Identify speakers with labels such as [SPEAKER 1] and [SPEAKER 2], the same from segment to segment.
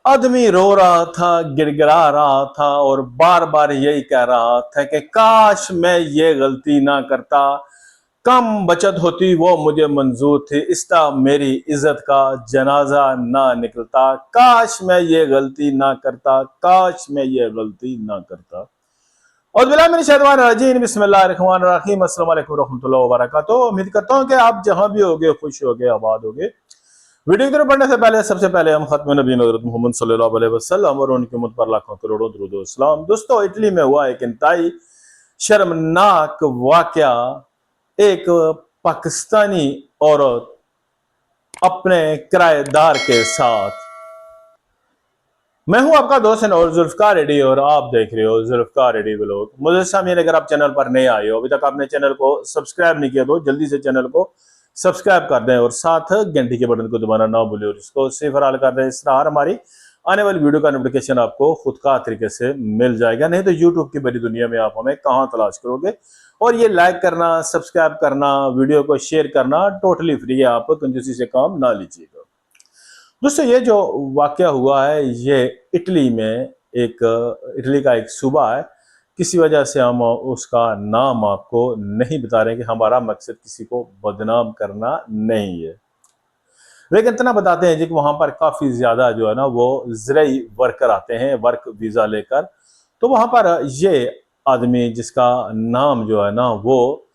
[SPEAKER 1] आदमी रो रहा था, गिड़गिड़ा रहा था और बार बार यही कह रहा था कि काश मैं ये गलती ना करता, कम बचत होती वो मुझे मंजूर थी, इसका मेरी इज्जत का जनाजा ना निकलता, काश मैं ये गलती ना करता, काश मैं ये गलती ना करता। और बिस्मिल्लाहिर्रहमानिर्रहीम, अस्सलाम वालेकुम रहमतुल्लाहि व बरकातहू। उम्मीद करता हूँ कि आप जहां भी होगे खुश होगे, आबाद होगे। वीडियो की तरफ बढ़ने से पहले सबसे पहले हम खत्म नबी हज़रत मोहम्मद सल्लल्लाहु अलैहि वसल्लम और उनकी उम्मत पर लाखों करोड़ों दुरूद व सलाम। दोस्तों, इटली में हुआ एक इंतहाई शर्मनाक वाकया। एक पाकिस्तानी औरत अपने किराएदार के साथ। मैं हूं आपका दोस्त और जुल्फकार रेड्डी और आप देख रहे हो जुल्फकार रेड्डी व्लॉग। मुझे शामिल, अगर आप चैनल पर नए आए हो, अभी तक आपने चैनल को सब्सक्राइब नहीं किया तो जल्दी से चैनल को सब्सक्राइब कर दें और साथ घंटी के बटन को दबाना ना भूलें और इसको सिर्फ हर कर दें। इस तरह हमारी आने वाली वीडियो का नोटिफिकेशन आपको खुद का तरीके से मिल जाएगा। नहीं तो यूट्यूब की बड़ी दुनिया में आप हमें कहां तलाश करोगे। और ये लाइक करना, सब्सक्राइब करना, वीडियो को शेयर करना टोटली फ्री है, आप कंजूसी से काम ना लीजिएगा। दोस्तों, ये जो वाकया हुआ है ये इटली में इटली का एक सूबा है। किसी वजह से हम उसका नाम आपको नहीं बता रहे कि हमारा मकसद किसी को बदनाम करना नहीं है, लेकिन इतना बताते हैं जी कि वहां पर काफी ज्यादा जो है ना वो ज़राई वर्कर आते हैं वर्क वीजा लेकर। तो वहां पर ये आदमी जिसका नाम जो है ना वो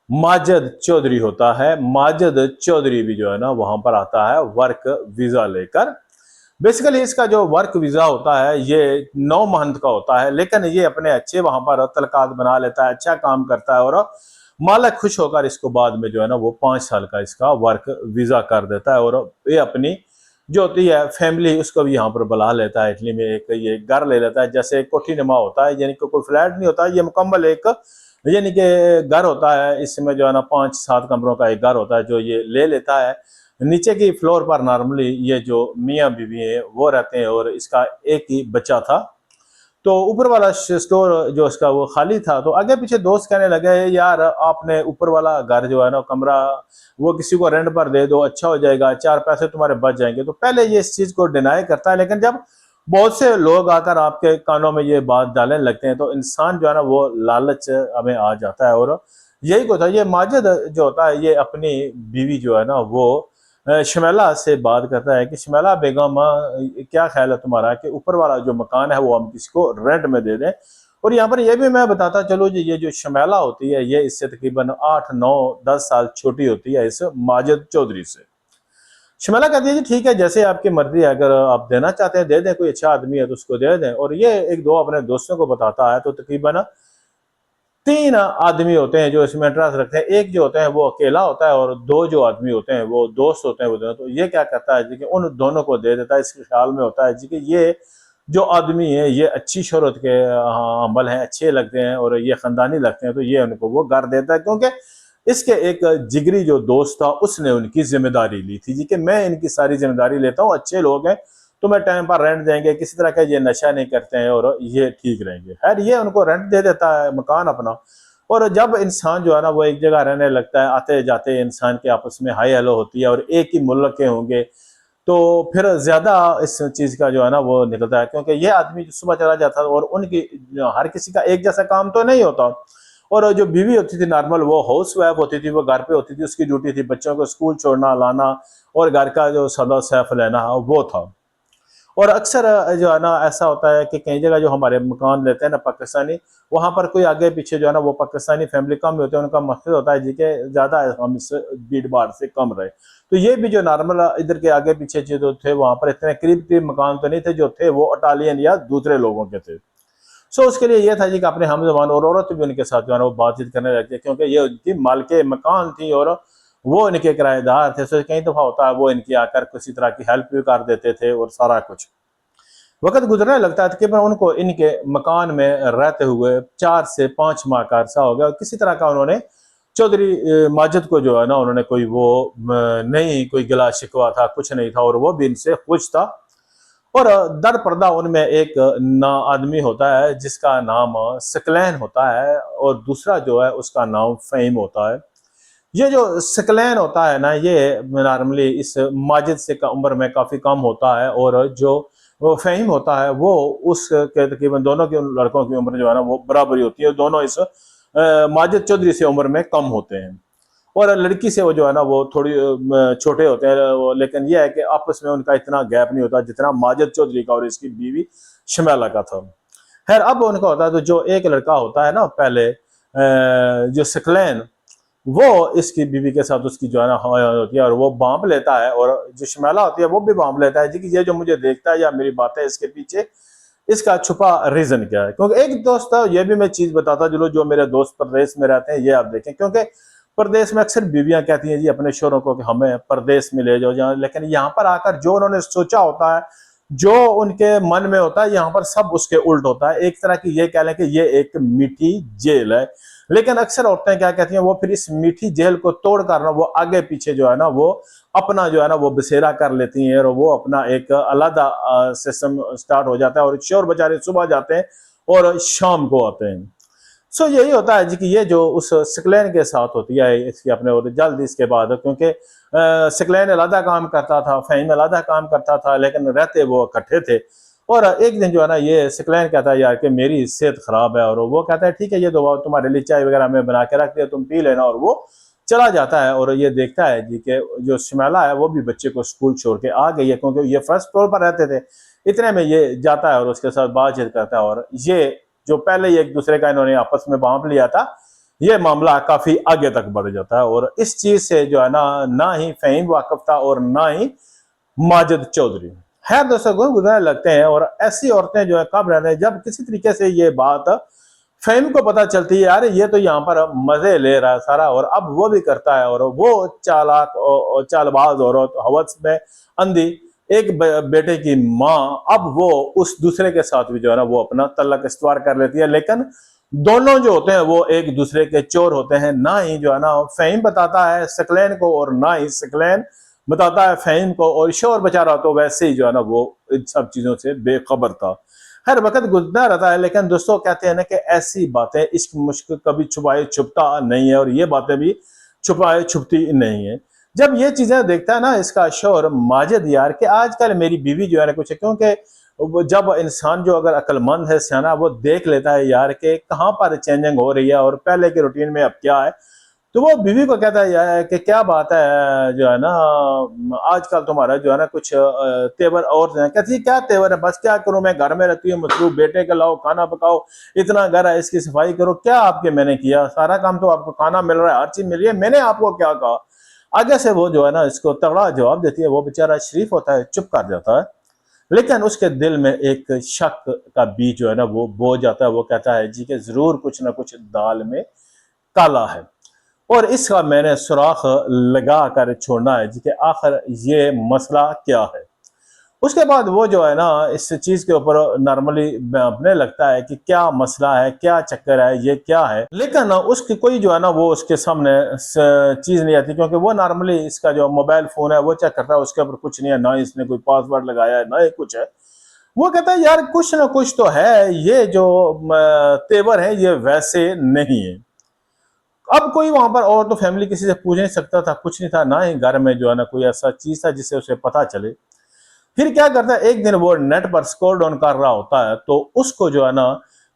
[SPEAKER 1] माजिद चौधरी होता है, माजिद चौधरी भी जो है ना वहां पर आता है वर्क वीजा लेकर। बेसिकली इसका जो वर्क वीजा होता है ये 9 मंथ का होता है, लेकिन ये अपने अच्छे वहां पर तलकात बना लेता है, अच्छा काम करता है और मालिक खुश होकर इसको बाद में जो है ना वो 5 साल का इसका वर्क वीजा कर देता है और ये अपनी जो होती है फैमिली उसको भी यहाँ पर बुला लेता है। इटली में एक ये घर ले लेता है, जैसे कोठी नुमा होता है, यानी कि कोई फ्लैट नहीं होता, ये मुकम्मल एक यानी कि घर होता है। इसमें जो है ना 5-7 कमरों का एक घर होता है जो ये ले लेता है। नीचे की फ्लोर पर नॉर्मली ये जो मियाँ बीवी है वो रहते हैं और इसका एक ही बच्चा था। तो ऊपर वाला स्टोर जो इसका वो खाली था, तो आगे पीछे दोस्त कहने लगे यार आपने ऊपर वाला घर जो है ना कमरा वो किसी को रेंट पर दे दो, अच्छा हो जाएगा, 4 पैसे तुम्हारे बच जाएंगे। तो पहले ये इस चीज को डिनाई करता है, लेकिन जब बहुत से लोग आकर आपके कानों में ये बात डालने लगते हैं तो इंसान जो है ना वो लालच हमें आ जाता है। और यही होता है, ये माजिद जो होता है ये अपनी बीवी जो है ना वो शमेला से बात करता है कि शमेला बेगम, क्या ख्याल है तुम्हारा कि ऊपर वाला जो मकान है वो हम किसी को रेंट में दे दें। और यहाँ पर यह भी मैं बताता चलो जी, ये जो शमेला होती है ये इससे तकरीबन 8-9-10 साल छोटी होती है इस माजिद चौधरी से। शमेला कहती है जी ठीक है, जैसे आपकी मर्जी है, अगर आप देना चाहते हैं दे दें, कोई अच्छा आदमी है तो उसको दे दें। और ये एक दो अपने दोस्तों को बताता है, तो तकरीबन 3 आदमी होते हैं जो इसमें इंटरेस्ट रखते हैं। एक जो होता है वो अकेला होता है और 2 जो आदमी होते हैं वो दोस्त होते हैं वो दोनों। तो ये क्या करता है जी कि उन दोनों को दे देता है, इसके ख्याल में होता है जी कि ये जो आदमी है ये अच्छी शोहरत के अमल हैं, अच्छे लगते हैं और ये खानदानी लगते हैं, तो ये उनको वो घर देता है। क्योंकि इसके एक जिगरी जो दोस्त था उसने उनकी जिम्मेदारी ली थी जी कि मैं इनकी सारी जिम्मेदारी लेता हूँ, अच्छे लोग हैं, तो मैं टाइम पर रेंट देंगे, किसी तरह का ये नशा नहीं करते हैं और ये ठीक रहेंगे। खैर ये उनको रेंट दे देता है मकान अपना। और जब इंसान जो है ना वो एक जगह रहने लगता है, आते जाते इंसान के आपस में हाई हेलो होती है और एक ही मुल्क के होंगे तो फिर ज्यादा इस चीज का जो है ना वो निकलता है। क्योंकि ये आदमी जो सुबह चला जाता है और उनकी हर किसी का एक जैसा काम तो नहीं होता। और जो बीवी होती थी नॉर्मल वो हाउस वाइफ होती थी, वो घर पे होती थी, उसकी ड्यूटी थी बच्चों को स्कूल छोड़ना लाना और घर का जो सदा सैफ लेना वो था। और अक्सर जो है ना ऐसा होता है कि कई जगह जो हमारे मकान लेते हैं ना पाकिस्तानी, वहां पर कोई आगे पीछे जो है ना वो पाकिस्तानी फैमिली कम होते हैं, उनका मकसद होता है जी के ज्यादा हम इस भीड़ भाड़ से कम रहे। तो ये भी जो नॉर्मल इधर के आगे पीछे जो थे वहां पर इतने करीब करीब मकान तो नहीं थे, जो थे वो इटालियन या दूसरे लोगों के थे। सो उसके लिए ये था जी कि अपने हम जबान और औरत भी उनके साथ जो है ना वो बातचीत करने लगती है, क्योंकि ये उनकी मालके मकान थी और वो इनके किराएदार थे। सो कई दफा होता है वो इनकी आकर किसी तरह की हेल्प भी कर देते थे और सारा कुछ। वक्त गुजरने लगता है, तकरीबन उनको इनके मकान में रहते हुए 4 से 5 माह का अरसा हो गया। किसी तरह का उन्होंने चौधरी माजिद को जो है ना उन्होंने कोई वो नहीं कोई गिला शिकवा था, कुछ नहीं था और वो भी इनसे खुश था। और दर पर्दा उनमें एक ना आदमी होता है जिसका नाम सकलैन होता है और दूसरा जो है उसका नाम फ़हीम होता है। ये जो सकलैन होता है ना ये नॉर्मली इस माजिद से उम्र में काफ़ी कम होता है और जो वो फ़हीम होता है वो उसके तकरीबन दोनों के लड़कों की उम्र जो है ना वो बराबरी होती है, दोनों इस माजिद चौधरी से उम्र में कम होते हैं। और लड़की से वो जो है ना वो थोड़ी छोटे होते हैं लेकिन ये है कि आपस में उनका इतना गैप नहीं होता जितना माजिद चौधरी का और इसकी बीवी शमैला का था। खैर अब उनका होता है तो जो एक लड़का होता है ना पहले जो सकलैन, वो इसकी बीवी के साथ उसकी जो है ना होती है और वो बांप लेता है, और जो शमैला होती है वो भी बांप लेता है जी कि ये जो मुझे देखता है या मेरी बातें इसके पीछे इसका छुपा रीजन क्या है। क्योंकि एक दोस्त था, ये भी मैं चीज बताता चलो, जो मेरे दोस्त प्रदेश में रहते हैं ये आप देखें, क्योंकि प्रदेश में अक्सर बीवियां कहती हैं जी अपने शोरों को कि हमें प्रदेश में ले जाओ जहाँ, लेकिन यहाँ पर आकर जो उन्होंने सोचा होता है, जो उनके मन में होता है, यहाँ पर सब उसके उल्ट होता है। एक तरह की ये कह लें कि ये एक मीठी जेल है, लेकिन अक्सर औरतें क्या कहती हैं, वो फिर इस मीठी जेल को तोड़ कर ना वो आगे पीछे जो है ना वो अपना जो है ना वो बसेरा कर लेती हैं, और वो अपना एक अलग सिस्टम स्टार्ट हो जाता है, और शोर बेचारे सुबह जाते हैं और शाम को आते हैं। सो यही होता है जी कि ये जो उस सकलैन के साथ होती है इसकी अपने, और जल्द इसके बाद, क्योंकि सकलैन अलग काम करता था, फ़हीम अलग काम करता था, लेकिन रहते वो इकट्ठे थे। और एक दिन जो है ना ये सकलैन कहता है यार कि मेरी सेहत खराब है, और वो कहता है ठीक है ये दो तुम्हारे लिए चाय वगैरह मैं बना के रख दिया, तुम पी लेना, और वो चला जाता है। और ये देखता है जी कि जो शमैला है वो भी बच्चे को स्कूल छोड़ के आ गई है, क्योंकि ये फर्स्ट फ्लोर पर रहते थे। इतने में ये जाता है और उसके साथ बातचीत करता है, और ये जो पहले ही एक दूसरे का इन्होंने आपस में बांप लिया था, ये मामला काफी आगे तक बढ़ जाता है। और इस चीज से जो है ना ही फ़हीम वाकिफ था और ना ही माजिद चौधरी। खैर दोस्तों को गुजरने लगते हैं, और ऐसी औरतें जो है कब रहते हैं जब किसी तरीके से ये बात फ़हीम को पता चलती है यार ये तो यहाँ पर मजे ले रहा है सारा, और अब वो भी करता है, और वो चालाक और चालबाज औरत हवस में अंधी एक बेटे की माँ, अब वो उस दूसरे के साथ भी जो है ना वो अपना तल्लक इस्तवार कर लेती है। लेकिन दोनों जो होते हैं वो एक दूसरे के चोर होते हैं, ना ही जो है ना फ़हीम बताता है सकलैन को, और ना ही सकलैन बताता है फ़हीम को, और शोर बेचारा तो वैसे ही जो है ना वो इन सब चीजों से बेखबर था। हर वक्त गुजरता रहता है, लेकिन दोस्तों कहते हैं ना कि ऐसी बातें इश्क मुश्क कभी छुपाए छुपता नहीं है, और ये बातें भी छुपाए छुपती नहीं है। जब ये चीजें देखता है ना इसका शोर माजिद यार कि आजकल मेरी बीवी जो है ना कुछ, क्योंकि जब इंसान जो अगर अक्लमंद है सियाना वो देख लेता है यार कि कहाँ पर चेंजिंग हो रही है और पहले के रूटीन में अब क्या है, तो वो बीवी को कहता है यार कि क्या बात है जो है ना आजकल तुम्हारा जो है ना कुछ तेवर और कहती है क्या तेवर है, बस क्या करूं मैं घर में रहती हूँ मसरूफ, बेटे के लाओ खाना पकाओ, इतना घर है इसकी सफाई करो, क्या आपके मैंने किया, सारा काम तो आपको, खाना मिल रहा है हर चीज मिल रही है, मैंने आपको क्या कहा। आगे से वो जो है ना इसको तगड़ा जवाब देती है, वो बेचारा शरीफ होता है चुप कर जाता है, लेकिन उसके दिल में एक शक का बीज जो है ना वो बो जाता है। वो कहता है जी कि जरूर कुछ ना कुछ दाल में काला है, और इसका मैंने सुराख लगा कर छोड़ना है जी कि आखिर ये मसला क्या है। उसके बाद वो जो है ना इस चीज के ऊपर नॉर्मली अपने लगता है कि क्या मसला है, क्या चक्कर है, ये क्या है, लेकिन उसकी कोई जो है ना वो उसके सामने चीज नहीं आती, क्योंकि वो नॉर्मली इसका जो मोबाइल फोन है वो चेक करता है, उसके ऊपर कुछ नहीं है, ना इसने कोई पासवर्ड लगाया है ना ही कुछ है। वो कहता है यार कुछ ना कुछ तो है, ये जो तेवर है ये वैसे नहीं है। अब कोई वहां पर और तो फैमिली किसी से पूछ नहीं सकता था, कुछ नहीं था, ना ही घर में जो है ना कोई ऐसा चीज था जिससे उसे पता चले। फिर क्या करता है, एक दिन वो नेट पर स्क्रॉल डाउन कर रहा होता है, तो उसको जो है ना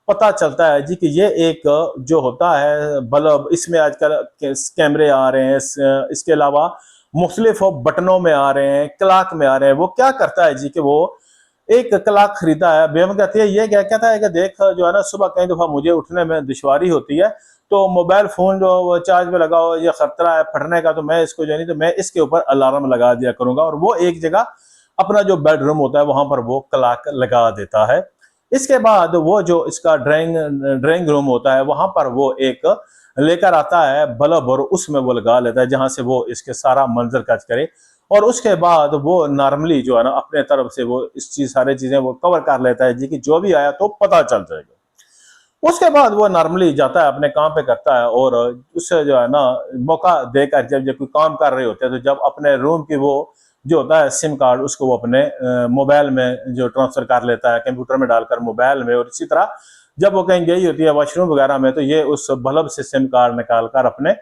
[SPEAKER 1] पता चलता है जी कि ये एक जो होता है बल्ब, इसमें आजकल कैमरे आ रहे हैं, इसके अलावा मुख्तलिफ बटनों में आ रहे हैं, क्लॉक में आ रहे हैं। वो क्या करता है जी कि वो एक क्लॉक खरीदा है। बेगम कहती है ये क्या कहता है कि देख जो है ना सुबह कई दफा मुझे उठने में दुश्वारी होती है, तो मोबाइल फोन जो चार्ज में लगाओ ये खतरा है फटने का, तो मैं इसको जो नहीं तो मैं इसके ऊपर अलार्म लगा दिया करूंगा, और वो एक जगह अपना जो बेडरूम होता है वहां पर वो क्लॉक लगा देता है। इसके बाद वो जो इसका ड्राइंग रूम होता है वहां पर वो एक लेकर आता है बल्ब, और उसमें वो लगा लेता है जहां से वो इसके सारा मंजर कैच करे, और उसके बाद वो नॉर्मली जो है ना अपने तरफ से वो इस चीज सारी चीजें वो कवर कर लेता है जी कि जो भी आया तो पता चल जाएगा। उसके बाद वो नॉर्मली जाता है अपने काम पे करता है, और उससे जो है ना मौका देकर जब जब कोई काम कर रहे होते हैं तो जब अपने रूम की वो जो होता है सिम कार्ड उसको वो अपने मोबाइल में जो ट्रांसफर कर लेता है कंप्यूटर में डालकर मोबाइल में, और इसी तरह जब वो कहीं गई होती है वॉशरूम वगैरह में तो ये उस बल्ब से सिम कार्ड निकाल कर अपने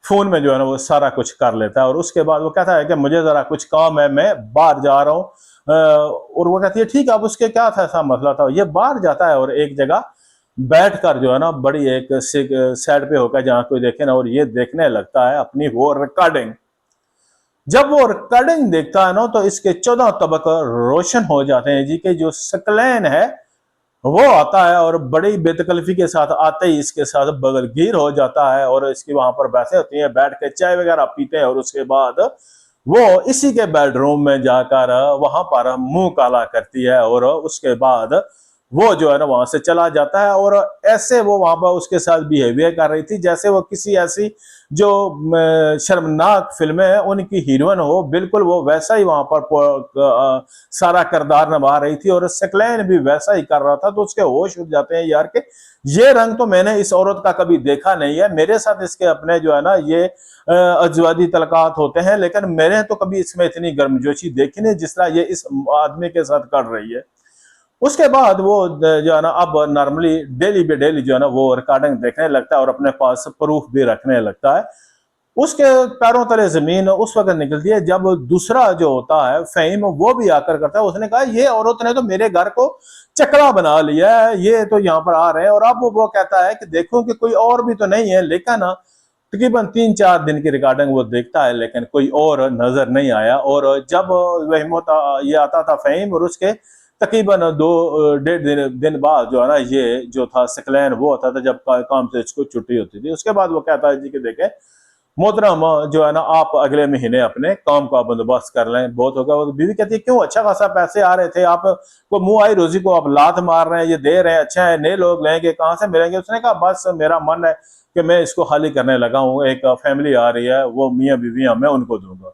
[SPEAKER 1] फोन में जो है ना वो सारा कुछ कर लेता है। और उसके बाद वो कहता है कि मुझे जरा कुछ काम है, मैं बाहर जा रहा हूँ, और वो कहती है ठीक है, अब उसके क्या था, ऐसा मसला था। ये बाहर जाता है और एक जगह बैठ कर जो है ना बड़ी एक साइड पे होकर जहाँ कोई देखे ना, और ये देखने लगता है अपनी वो रिकॉर्डिंग। जब वो रिकॉर्डिंग देखता है ना तो इसके 14 तबक रोशन हो जाते हैं जी, के जो सकलैन है वो आता है और बड़ी बेतकल्फी के साथ आते ही इसके साथ बगलगीर हो जाता है, और इसकी वहां पर बैठे होती है, बैठ के चाय वगैरह पीते हैं, और उसके बाद वो इसी के बेडरूम में जाकर वहां पर मुंह काला करती है, और उसके बाद वो जो है ना वहां से चला जाता है। और ऐसे वो वहां पर उसके साथ बिहेवियर कर रही थी जैसे वो किसी ऐसी जो शर्मनाक फिल्में हैं उनकी हीरोइन हो, बिल्कुल वो वैसा ही वहां पर सारा किरदार निभा रही थी, और सकलैन भी वैसा ही कर रहा था। तो उसके होश उड़ जाते हैं यार के ये रंग तो मैंने इस औरत का कभी देखा नहीं है, मेरे साथ इसके अपने जो है ना ये अजवादी तलकात होते हैं, लेकिन मैंने तो कभी इसमें इतनी गर्मजोशी देखी नहीं जिस तरह ये इस आदमी के साथ कर रही है। उसके बाद वो जो है ना अब नॉर्मली डेली बे डेली जो है ना वो रिकॉर्डिंग देखने लगता है और अपने पास प्रूफ भी रखने लगता है। उसके पैरों तले जमीन उस वक्त निकलती है जब दूसरा जो होता है फहीम वो भी आकर करता है। उसने कहा ये औरत ने तो मेरे घर को चकरा बना लिया है, ये तो यहाँ पर आ रहे हैं। और अब वो कहता है कि देखो कि कोई और भी तो नहीं है, लेकिन तकरीबन 3-4 दिन की रिकॉर्डिंग वो देखता है लेकिन कोई और नजर नहीं आया। और जब वह ये आता था फहीम, और उसके तकरीबन 2-1.5 दिन बाद जो है ना ये जो था सकलैन वो होता था जब काम से इसको छुट्टी होती थी। उसके बाद वो कहता है जी कि देखे मोहतरम जो है ना आप अगले महीने अपने काम का बंदोबस्त कर लें, बहुत होगा। वो बीवी कहती है क्यों, अच्छा खासा पैसे आ रहे थे, आप को मुंह आई रोजी को आप लात मार रहे हैं, ये दे रहे हैं, अच्छा है, नए लोग लेंगे, कहाँ से मिलेंगे। उसने कहा बस मेरा मन है कि मैं इसको खाली करने लगा हूँ, एक फैमिली आ रही है, वो मियाँ बीवी हैं, मैं उनको दूंगा।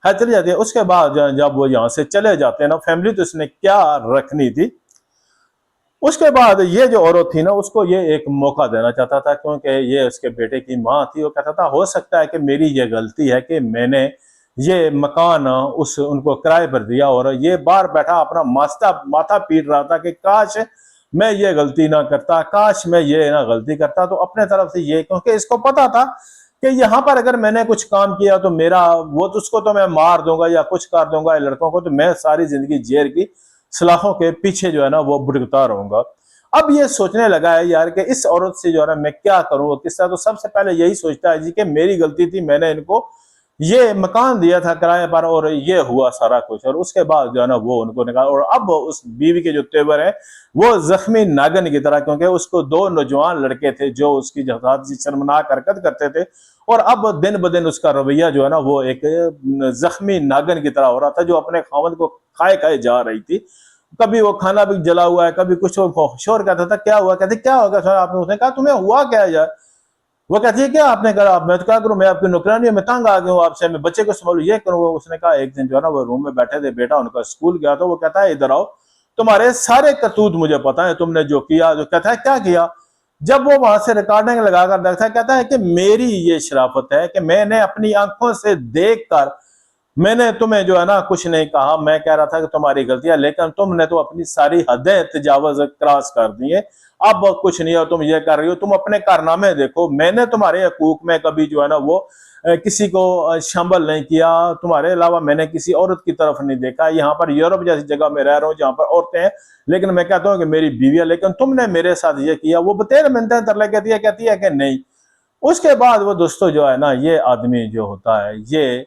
[SPEAKER 1] है चली जाती है। उसके बाद जब वो यहाँ से चले जाते हैं ना, फैमिली तो इसने क्या रखनी थी। उसके बाद ये जो औरत थी ना उसको ये एक मौका देना चाहता था, क्योंकि ये उसके बेटे की माँ थी। वो कहता था हो सकता है कि मेरी ये गलती है कि मैंने ये मकान उस उनको किराए पर दिया, और ये बाहर बैठा अपना माथा पीट रहा था कि काश मैं ये गलती ना करता, काश मैं ये ना गलती करता। तो अपने तरफ से ये, क्योंकि इसको पता था कि यहाँ पर अगर मैंने कुछ काम किया तो मेरा वो तो उसको तो मैं मार दूंगा या कुछ कर दूंगा, लड़कों को तो मैं सारी जिंदगी जेल की सलाखों के पीछे जो है ना वो भुगता रहूंगा। अब ये सोचने लगा है यार कि इस औरत से जो है ना मैं क्या करूं, किस तरह। तो सबसे पहले यही सोचता है जी कि मेरी गलती थी, मैंने इनको ये मकान दिया था किराए पर और ये हुआ सारा कुछ। और उसके बाद जो है ना वो उनको निकाला। और अब उस बीवी के जो तेवर है वो जख्मी नागन की तरह, क्योंकि उसको 2 नौजवान लड़के थे जो उसकी शर्मनाक हरकत करते थे, और अब दिन ब दिन उसका रवैया जो है ना वो एक जख्मी नागन की तरह हो रहा था, जो अपने खावंद को खाए खाए जा रही थी। कभी वो खाना भी जला हुआ है, कभी कुछ। वो शोर कहता था क्या हुआ, कहते क्या होगा सर आपने। उसने कहा तुम्हें हुआ क्या यार। वो कहती है क्या आपने करा, मैं तो क्या करूं, मैं आपकी नौकरानी, मैं तंग आ गया हूँ आपसे, मैं बच्चे को संभालू, ये करूँ। उसने कहा एक दिन जो है ना वो रूम में बैठे थे, बेटा उनका स्कूल गया, तो वो कहता है इधर आओ, तुम्हारे सारे करतूत मुझे पता है, तुमने जो किया। जो कहता है क्या किया। जब वो वहां से रिकॉर्डिंग लगाकर देखता है, कहता है कि मेरी ये शराफत है कि मैंने अपनी आंखों से देख कर मैंने तुम्हें जो है ना कुछ नहीं कहा, मैं कह रहा था कि तुम्हारी गलतियां, लेकिन तुमने तो अपनी सारी हदें तजावज क्रॉस कर दी है। अब कुछ नहीं हो, तुम ये कर रही हो, तुम अपने कारनामे देखो। मैंने तुम्हारे हकूक में कभी जो है ना वो किसी को शामिल नहीं किया, तुम्हारे अलावा मैंने किसी औरत की तरफ नहीं देखा। यहाँ पर यूरोप जैसी जगह में रह रहा हूँ जहाँ पर औरतें हैं, लेकिन मैं कहता हूँ कि मेरी बीवी है, लेकिन तुमने मेरे साथ ये किया। वो बतेर मिनते तरले कहती है कि नहीं। उसके बाद वो दोस्तों जो है ना ये आदमी जो होता है ये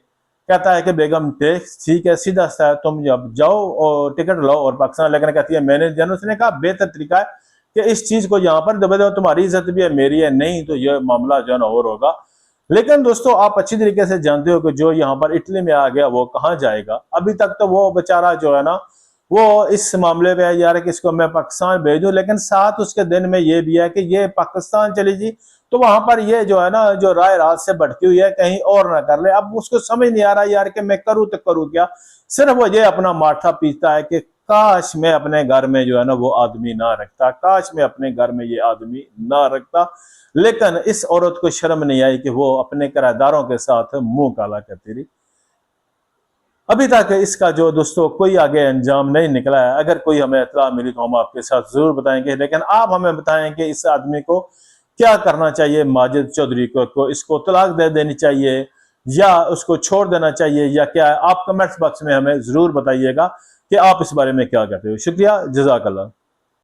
[SPEAKER 1] कहता है कि बेगम ठीक है, सीधा सा तुम जब जाओ और टिकट लो और पाकिस्तान। लेकिन कहती है मैंने जन, उसने कहा बेहतर तरीका है कि इस चीज को यहाँ पर दबे दो, तुम्हारी इज्जत भी है मेरी है, नहीं तो ये मामला जो है ना और होगा। लेकिन दोस्तों आप अच्छी तरीके से जानते हो कि जो यहाँ पर इटली में आ गया वो कहाँ जाएगा। अभी तक तो वो बेचारा जो है ना वो इस मामले में यार कि इसको मैं पाकिस्तान भेज दूं, लेकिन साथ उसके दिन में ये भी है कि ये पाकिस्तान चली जी तो वहां पर ये जो है ना जो राय रात से भटकी हुई है कहीं और ना कर ले। अब उसको समझ नहीं आ रहा यार कि मैं करूं तो करूं क्या। सिर्फ वो ये अपना माथा पीसता है कि काश मैं अपने घर में जो है ना वो आदमी ना रखता, काश मैं अपने घर में ये आदमी ना रखता। लेकिन इस औरत को शर्म नहीं आई कि वो अपने किराएदारों के साथ मुंह काला करती रही। अभी तक इसका जो दोस्तों कोई आगे अंजाम नहीं निकला है। अगर कोई हमें इत्तला मिली तो हम आपके साथ जरूर बताएंगे, लेकिन आप हमें बताएं कि इस आदमी को क्या करना चाहिए। माजिद चौधरी को इसको तलाक दे देनी चाहिए या उसको छोड़ देना चाहिए या क्या है, आप कमेंट्स बॉक्स में हमें जरूर बताइएगा। कि आप इस बारे में क्या कहते हो। शुक्रिया, जज़ाकल्लाह।